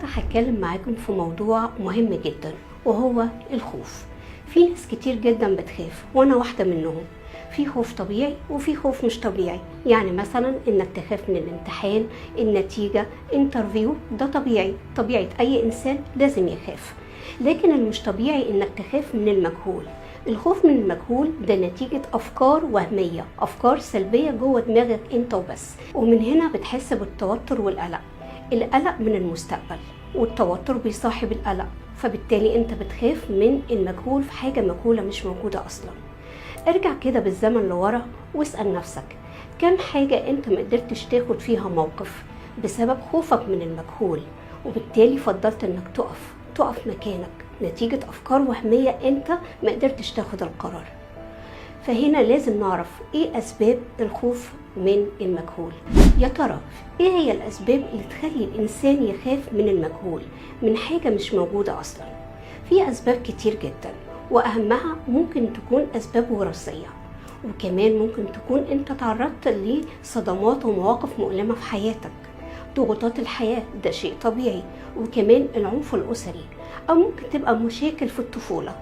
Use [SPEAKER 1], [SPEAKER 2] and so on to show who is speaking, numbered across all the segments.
[SPEAKER 1] النهاردة هتكلم معاكم في موضوع مهم جدا وهو الخوف. في ناس كتير جدا بتخاف وانا واحدة منهم. في خوف طبيعي وفي خوف مش طبيعي، يعني مثلا انك تخاف من الامتحان، النتيجة، انترفيو، ده طبيعي، طبيعة اي انسان لازم يخاف. لكن المش طبيعي انك تخاف من المجهول. الخوف من المجهول ده نتيجة أفكار وهمية، أفكار سلبية جوه دماغك أنت وبس، ومن هنا بتحس بالتوتر والقلق. القلق من المستقبل والتوتر بيصاحب القلق، فبالتالي أنت بتخاف من المجهول في حاجة مجهولة مش موجودة أصلا. ارجع كده بالزمن لورا واسأل نفسك كم حاجة أنت مقدرتش تاخد فيها موقف بسبب خوفك من المجهول، وبالتالي فضلت أنك تقف مكانك نتيجة أفكار وهمية أنت ما قدرتش تاخد القرار. فهنا لازم نعرف إيه أسباب الخوف من المجهول. يا ترى إيه هي الأسباب اللي تخلي الإنسان يخاف من المجهول، من حاجة مش موجودة أصلا؟ في أسباب كتير جدا، وأهمها ممكن تكون أسباب وراثية، وكمان ممكن تكون أنت تعرضت لصدمات ومواقف مؤلمة في حياتك. ضغوطات الحياة ده شيء طبيعي، وكمان العنف الأسري، أو ممكن تبقى مشاكل في الطفولة.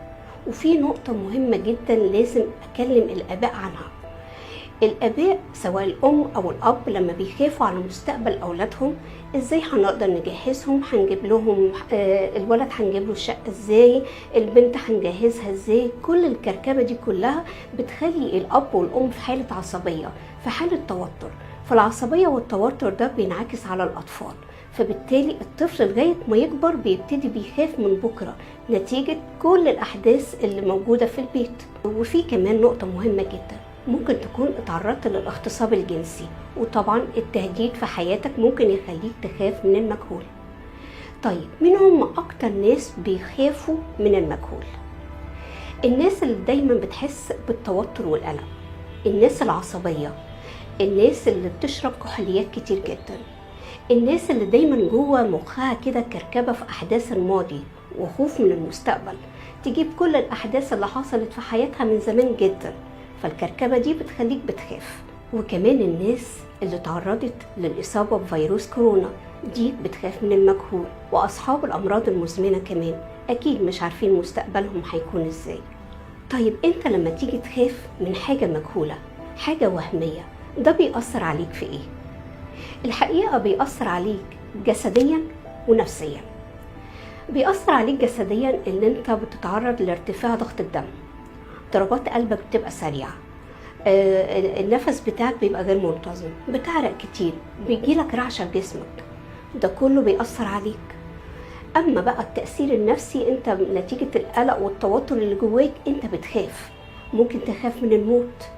[SPEAKER 1] وفي نقطة مهمة جدا لازم أكلم الآباء عنها. الآباء سواء الأم أو الأب لما بيخافوا على مستقبل أولادهم، إزاي هنقدر نجهزهم، هنجيب لهم الولد هنجيب له الشقة إزاي، البنت هنجهزها إزاي، كل الكركبة دي كلها بتخلي الأب والأم في حالة عصبية، في حالة توتر. فالعصبية والتوتر ده بينعكس على الأطفال، فبالتالي الطفل لغاية ما يكبر بيبتدي بيخاف من بكرة نتيجة كل الأحداث اللي موجودة في البيت. وفي كمان نقطة مهمة جدا، ممكن تكون اتعرضت للاغتصاب الجنسي، وطبعا التهديد في حياتك ممكن يخليك تخاف من المجهول. طيب مين هم أكتر ناس بيخافوا من المجهول؟ الناس اللي دايما بتحس بالتوتر والقلق، الناس العصبية، الناس اللي بتشرب كحوليات كتير جدا، الناس اللي دايما جوه مخها كده كركبة في أحداث الماضي وخوف من المستقبل، تجيب كل الأحداث اللي حصلت في حياتها من زمان جدا، فالكركبة دي بتخليك بتخاف. وكمان الناس اللي تعرضت للإصابة بفيروس كورونا، دي بتخاف من المجهول. وأصحاب الأمراض المزمنة كمان أكيد مش عارفين مستقبلهم هيكون إزاي. طيب أنت لما تيجي تخاف من حاجة مجهولة، حاجة وهمية، ده بيأثر عليك في إيه؟ الحقيقة بيأثر عليك جسديا ونفسيا. بيأثر عليك جسديا ان انت بتتعرض لارتفاع ضغط الدم، ضربات قلبك بتبقى سريعة، النفس بتاعك بيبقى غير منتظم، بتعرق كتير، بيجيلك رعشة في جسمك، ده كله بيأثر عليك. اما بقى التأثير النفسي، انت نتيجة القلق والتوتر اللي جواك انت بتخاف، ممكن تخاف من الموت،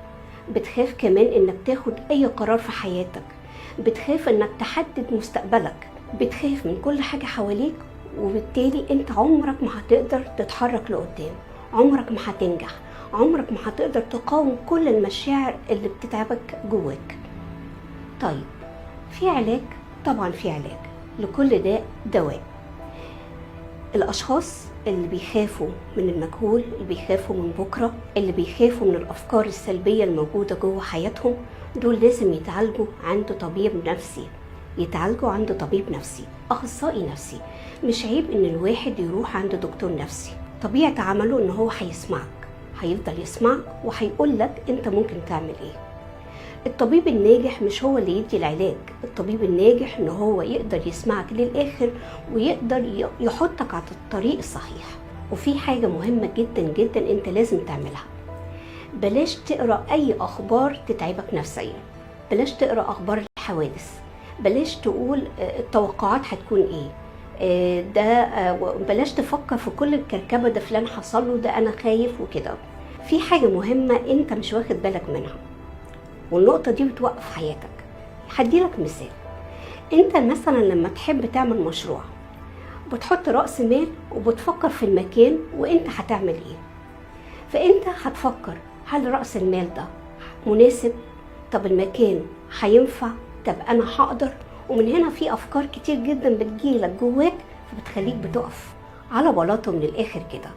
[SPEAKER 1] بتخاف كمان انك تاخد اي قرار في حياتك، بتخاف انك تحدد مستقبلك، بتخاف من كل حاجة حواليك، وبالتالي انت عمرك ما هتقدر تتحرك لقدام، عمرك ما هتنجح، عمرك ما هتقدر تقاوم كل المشاعر اللي بتتعبك جواك. طيب في علاج؟ طبعا في علاج لكل داء دواء. الاشخاص اللي بيخافوا من المجهول، اللي بيخافوا من بكرة، اللي بيخافوا من الافكار السلبية الموجودة جوه حياتهم، دول لازم يتعالجوا عند طبيب نفسي، يتعالجوا عند طبيب نفسي، اخصائي نفسي. مش عيب ان الواحد يروح عند دكتور نفسي، طبيعة عمله ان هو هيسمعك، هيفضل يسمعك وهيقول لك انت ممكن تعمل ايه. الطبيب الناجح مش هو اللي يدي العلاج، الطبيب الناجح ان هو يقدر يسمعك للاخر ويقدر يحطك على الطريق الصحيح. وفي حاجة مهمة جدا جدا انت لازم تعملها، بلاش تقرأ اي اخبار تتعبك نفسيا، بلاش تقرأ اخبار الحوادث، بلاش تقول التوقعات هتكون ايه، بلاش تفكر في كل الكركبة، ده فلان حصل له، ده انا خايف وكده. في حاجة مهمة انت مش واخد بالك منها، والنقطة دي بتوقف حياتك. هديلك مثال، انت مثلا لما تحب تعمل مشروع بتحط رأس مال وبتفكر في المكان وانت هتعمل ايه، فانت هتفكر هل رأس المال ده مناسب، طب المكان هينفع، طب انا هقدر. ومن هنا في افكار كتير جدا بتجيلك جواك، فبتخليك بتقف على بلاطه من الاخر كده.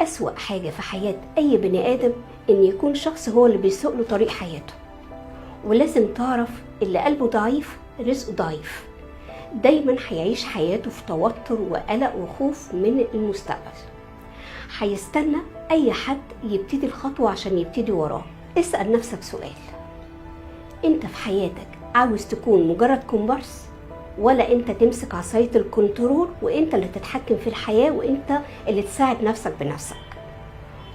[SPEAKER 1] اسوأ حاجة في حياة اي بني ادم ان يكون شخص هو اللي بيسوق له طريق حياته. ولازم تعرف اللي قلبه ضعيف رزقه ضعيف، دايما هيعيش حياته في توتر وقلق وخوف من المستقبل. هيستنى اي حد يبتدي الخطوة عشان يبتدي وراه. اسأل نفسك سؤال: انت في حياتك عاوز تكون مجرد كومبارس، ولا انت تمسك عصاية الكنترول وانت اللي تتحكم في الحياة وانت اللي تساعد نفسك بنفسك؟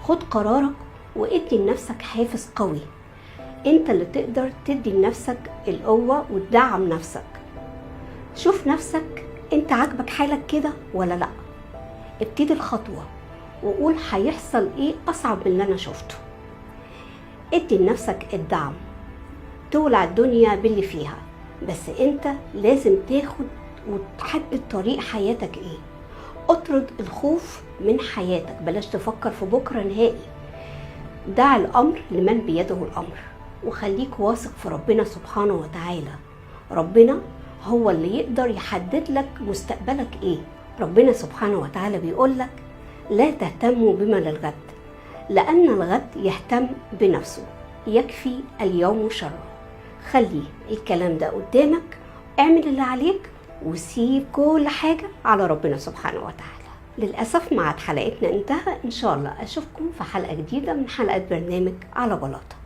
[SPEAKER 1] خد قرارك وادي لنفسك حافز قوي. انت اللي تقدر تدي لنفسك القوة وتدعم نفسك. شوف نفسك انت عاجبك حالك كده ولا لا. ابتدي الخطوة وقول هيحصل ايه اصعب من اللي انا شفته. ادي لنفسك الدعم. تولع الدنيا باللي فيها، بس انت لازم تاخد وتحدد طريق حياتك ايه. اطرد الخوف من حياتك، بلاش تفكر في بكرة نهائي. دع الامر لمن بيده الامر، وخليك واثق في ربنا سبحانه وتعالى. ربنا هو اللي يقدر يحدد لك مستقبلك ايه. ربنا سبحانه وتعالى بيقول لك: لا تهتموا بما للغد، لأن الغد يهتم بنفسه، يكفي اليوم شره. خلي الكلام ده قدامك، اعمل اللي عليك وسيب كل حاجة على ربنا سبحانه وتعالى. للأسف ميعاد حلقتنا انتهى. إن شاء الله أشوفكم في حلقة جديدة من حلقات برنامج على بلاطة.